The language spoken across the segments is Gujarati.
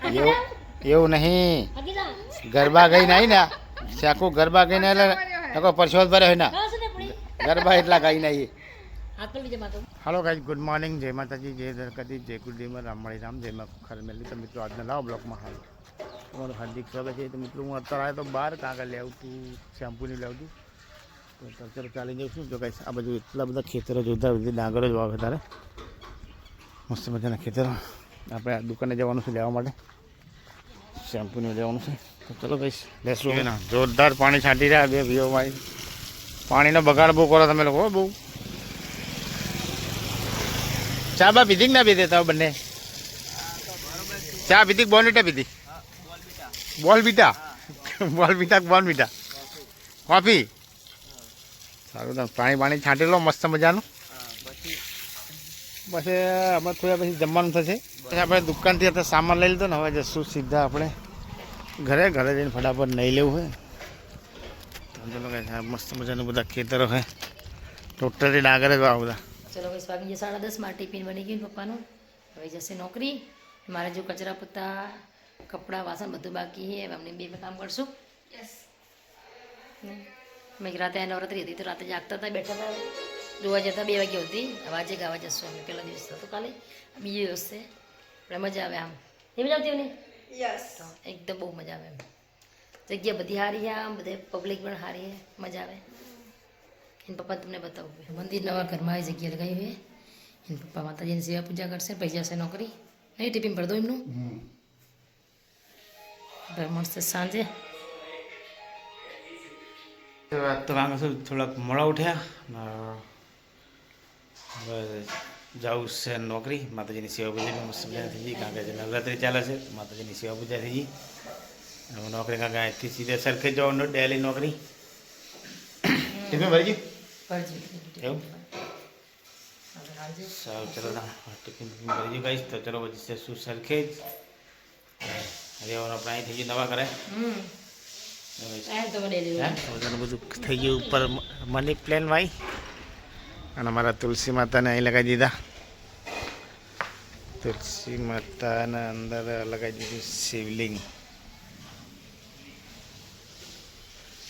એવું નહીં, ગરબા ગઈ નહીં ને શાકુ ગરબા ગઈ ને એટલે પરસોદ ભરે હોય ને ગરબા એટલા ગઈ નહીં. હાલો ગાઈસ, ગુડ મોર્નિંગ, જય માતાજી, જય દ્વારકાધીશ, જય કુલદેવમાં, રામ મળી રામ, જય માં ખર મેલી. તો મિત્રો આજના લાવો બ્લોગમાં હાલ તમારું હાર્દિક સ્વાગત છે. તો મિત્રો હું અત્યારે આવ્યો તો બહાર કાગળ લેવું તું, શેમ્પૂની લેવું તું, તો તરત ચાલી જાઉં છું. જો ગાઈસ આ બધું એટલા બધા ખેતરો જોતા બધી ડાંગરો જ વાવે તારે મસ્ત મજાના ખેતરો. આપણે આ દુકાને જવાનું છે લેવા માટે, શેમ્પૂને લેવાનું છે. તો ચલો ગાઈસ લેશું. ના જોરદાર પાણી છાંટી રહ્યા બે ભાઈઓ ભાઈ, પાણીનો બગાડ બહુ કરો તમે લોકો બહુ. ચા બા પીધી ના પીધી તમે બંને? ચા પીધી બોર્નવિટા પીધી? બોર્નવિટા બોર્નવિટા બોર્નવિટા કોફી? સારું, તમે પાણી છાંટી લો મસ્ત મજાનું. પછી અમે થોડા પછી જમવાનું થશે. પછી આપણે દુકાનથી અત્યારે સામાન લઈ લીધો ને, હવે જશું સીધા આપણે ઘરે જઈને ફટાફટ નહીં લેવું હોય. ચલો કે મસ્ત મજાનું બધા ખેતરો છે, ટોટલી ડાગર જ વાવ બધા. ચલો ભાઈ, વાગી ગયા 10:30, મારા ટિફિન બની ગયું પપ્પાનું. હવે જશે નોકરી. મારે જો કચરા પોતા કપડાં વાસણ બધું બાકી છે, અમને બે કામ કરશું. મેં રાતે નવરાત્રી હતી તો રાતે જાગતા હતા, બેઠા હતા, જોવા જતા 2 વાગ્યા હતી. હવે આજે ગાવા જશું અમે. પહેલા દિવસ હતો કાલે, બીજો દિવસ છે. આપણે મજા આવે આમ. એ મજા આવતી ને? એકદમ બહુ મજા આવે એમ. જગ્યા બધી સારી છે, આમ બધે પબ્લિક પણ સારી છે, મજા આવે. એને પપ્પા તમને બતાવું, મંદિર નવા ઘરમાં આવી જગ્યા લગાવી હોય. એને પપ્પા માતાજીની સેવા પૂજા કરશે, પછી જશે નોકરી. નહીં ટિફિન ભર દો એમનું. મળશે સાંજે. તો કામ થોડાક મોડા ઉઠ્યા, હવે જાઉં છે નોકરી. માતાજીની સેવા પૂજા મસ્ત મજા થઈ ગઈ, કારણ કે નવરાત્રી ચાલે છે. માતાજીની સેવા પૂજા થઈ ગઈ. હવે નોકરી કારણ કે અહીંથી સીધા સરખે જવાનું ડેલી નોકરી. ટિફિન ભરી ગયું એવું? સારું, ચલો ટિફિન ભરી ગયું ગાઈશ. તો ચલો પછી શું સરખે જ રહેવાનું આપણે અહીં થઈ ગયું નવા કરે. બધું થઈ ગયું ઉપર મની પ્લેન ભાઈ, અને અમારા તુલસી માતાને અહીં લગાવી દીધા. તુલસી માતાના અંદર લગાવી દીધું શિવલિંગ.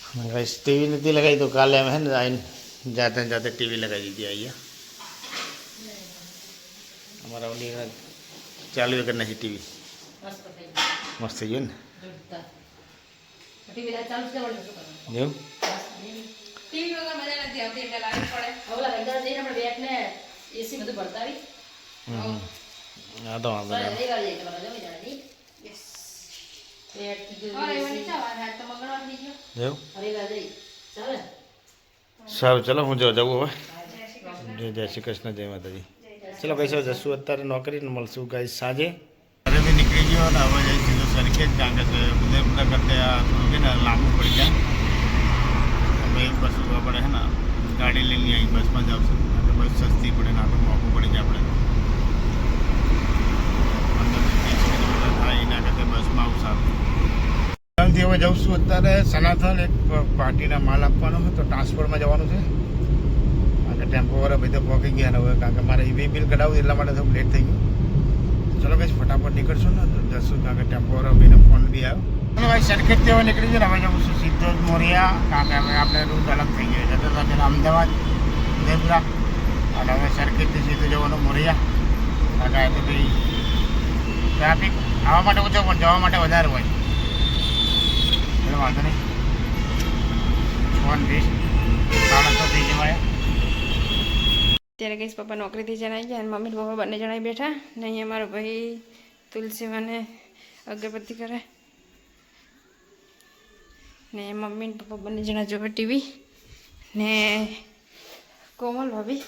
ટીવી નથી લગાવી તો કાલે અમે હે ને આવીને જાતે ટીવી લગાવી દીધી. અહીંયા અમારા ઓલી ચાલુ વગર નથી ટીવી. મસ્ત થઈ ગયું ને એવું? હા તો વાંધો નહીં. સારું, ચલો હું જવું હવે. જય શ્રી કૃષ્ણ, જય માતાજી. ચલો કઈ જશું અત્યારે નોકરી, મળશું ગાઈ સાંજે. ઘરે બી નીકળી ગયો ને હવે જઈશું સરખે જ, કારણ કે બધા કરતા થોડું કે ને લાંબુ પડી જાય. હવે બસ આપણે છે ને ગાડી લઈને અહીં બસમાં જ આવશે. બસ સસ્તી પડે ને, આપણે મોંઘું પડી જાય. આપણે 15-20 કિલોમીટર થાય એના કરતાં બસમાં આવું સારું. હવે જઉં છું અત્યારે સનાથન, એક પાર્ટીના માલ આપવાનો હોય તો ટ્રાન્સપોર્ટમાં જવાનું છે. કારણ કે ટેમ્પો વાળા બધા પહોંચી ગયા ને હવે, કારણ કે મારે ઈવી બિલ કઢાવું એટલા માટે થોડું લેટ થઈ ગયું. ચલો ભાઈ ફટાફટ નીકળશું ને તો જશું, કારણ કે ટેમ્પો વાળા ભાઈને ફોન બી આવ્યો. ચલો ભાઈ સરખેજ તેવા નીકળી ગયો ને હવે જવું છું સીધો જ મોરિયા, કારણ કે હવે આપણે રૂટ અલગ થઈ ગયો. જતો હતો પેલા અમદાવાદ ઉદયપુરા, અને હવે સરખેજથી સીધું જવાનું મોરિયા. કારણ કે તો ભાઈ ટ્રાફિક આવવા માટે ઓછો પણ જવા માટે વધારે હોય. વાંધો નહીં, 6:20 6:30 થઈ જવાય. ત્યારે કહીશ પપ્પા નોકરીથી જણાઈ ગયા અને મમ્મી પપ્પા બંને જણાઈ બેઠા ને અહીંયા મારો ભાઈ તુલસી મને અગરબત્તી કરે ને મમ્મી ને પપ્પા બંને જણા જોવે ટીવી ને કોમલ ભાભી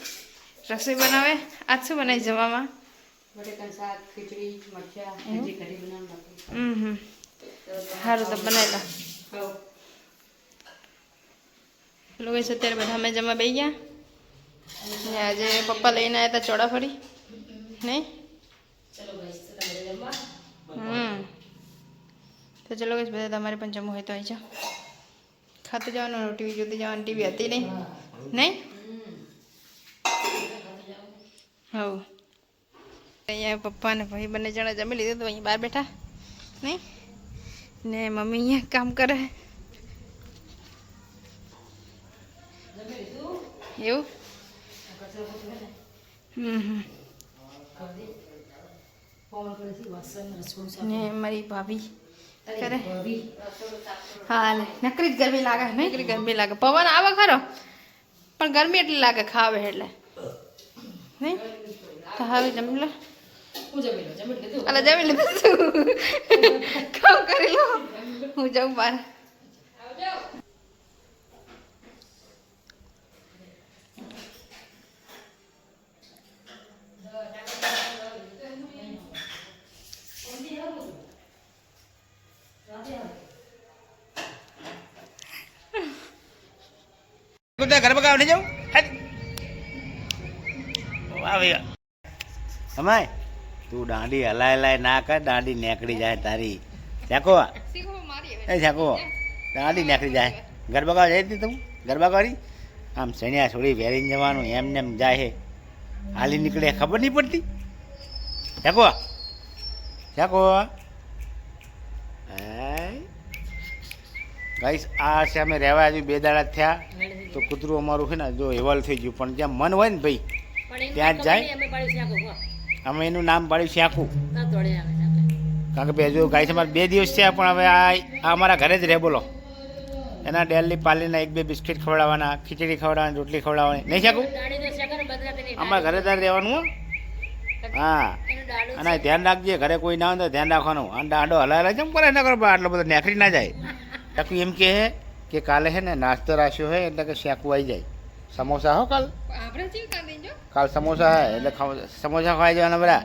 રસોઈ બનાવે. આજ શું બનાવી જવામાં? બટેકાનું શાક, ખીચડી, મરચાં, હજી કઢી બનાવવાનું. સારું તો બનાવેલા. લોકો અત્યારે બધા અમે જમવા બેસી ગયા ને આજે પપ્પા લઈને આવ્યા હતા ચોળાફળી નહીં? તો ચલો ગઈશ બધા તમારે પણ જમવું હોય તો આવી જાઓ, ખાતું જવાનું, ટીવી જોતી જવાનું. ટીવી હતી નહીં નહીં? હવ અહીંયા પપ્પા ને ભાઈ બંને જણા જમી લીધું તો અહીં બહાર બેઠા નહીં ને મમ્મી અહીંયા કામ કરે એવું ને મારી ભાભી કરે હા નકરી જ ગરમી લાગે નકરી ગરમી લાગે પવન આવે ખરો પણ ગરમી એટલી લાગે ખાવે એટલે નહીં તો હવે જમી લો અલા જમી લીધું કામ કરી લો હું જાઉં બહાર घर पका नहीं जाऊँ वाह भैया हमारे तू डांडी हलाए हलाए ना कर डांडी नेकड़ी जाए तारी जाको जाको डांडी नेकड़ी जाए घर पका जाए थी तुम घर पका आम सणिया छोड़ी वेरी जवान एम नेम जाए हाली निकले खबर नहीं पड़ती जाको जाको गाइस आ सामे રહેવા હજુ 2 દાડા થયા તો કૂતરું અમારું છે ને જો એવલ થઈ ગયું પણ જ્યાં મન હોય ને ભાઈ ત્યાં જ જાય અમે એનું નામ પાડ્યું શ્યાકુ કારણ કે ભાઈ જો ગાઈસ અમારે 2 દિવસ થયા પણ હવે આ અમારા ઘરે જ રહે બોલો એના ડેલી પાલીના 1-2 બિસ્કિટ ખવડાવવાના ખીચડી ખવડાવવાની રોટલી ખવડાવવાની નહીં શ્યાકુ અમારા ઘરે તારે રહેવાનું હો હા અને ધ્યાન રાખજે ઘરે કોઈ ના હોય તો ધ્યાન રાખવાનું અને દાંડો હલાયેલા કેમ કરે ના કરો આટલો બધો નેખરી ના જાય ચાકુ એમ કહે કે કાલે હે ને નાસ્તો રાખ્યો હે એટલે કે શાકુ આવી જાય સમોસા હો કાલ કાલ સમોસા હે એટલે સમોસા ખાઈ જવાના બધા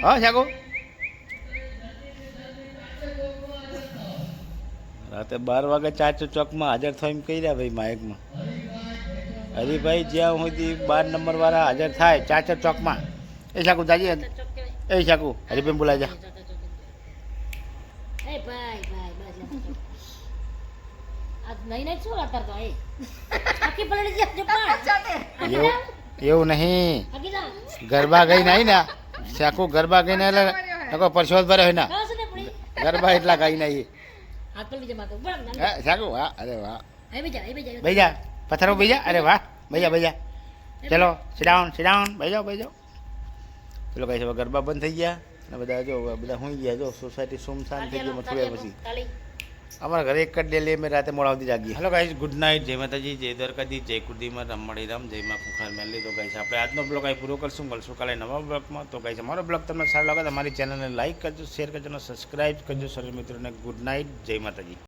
હો શાકુ રાતે 12 વાગે ચાચો ચોકમાં હાજર થયો એમ કહી રહ્યા ભાઈ માઇકમાં હરીભાઈ જ્યાં સુધી 12 નંબર વાળા હાજર થાય ચાચો ચોકમાં એ શાકુ જાજી એ શાકુ હરીભાઈ બોલાઈ જા એવું નહીં ગરબા ગઈ નહીં ને શાકુ ગરબા ગઈ ને એટલે પરસોદ ભરે હોય ને ગરબા એટલા ગઈ નહીં શાકુ વાહ અરે વાહ ભૈયા પથ્થરો ભૈયા અરે વાહ ભૈયા ચલો સિડાઉન ભાઈ જાઓ ચલો કઈ છે ગરબા બંધ થઈ ગયા અને બધા જો બધા સુઈ ગયા જો સોસાયટી સુમસાન થઈ ગઈ થોડી પછી અમારા ઘરે એક જ ડેલી અમે રાતે મોડા સુધી જાગીએ હેલો ગાઈસ ગુડ નાઇટ જય માતાજી જય દ્વારકાજી જય કુળદીમાં રમણી રામ જય માં કુખાર મેલી તો ગાઈસ આપણે આજનો બ્લોગ અહીં પૂરો કરશું મળશું કાલે નવા બ્લોગમાં તો ગાઈસ અમારો બ્લોગ તમને સારો લાગે તો અમારી ચેનલને લાઈક કરજો શેર કરજો અને સબસ્ક્રાઈબ કરજો સર્વે મિત્રોને ગુડ નાઇટ જય માતાજી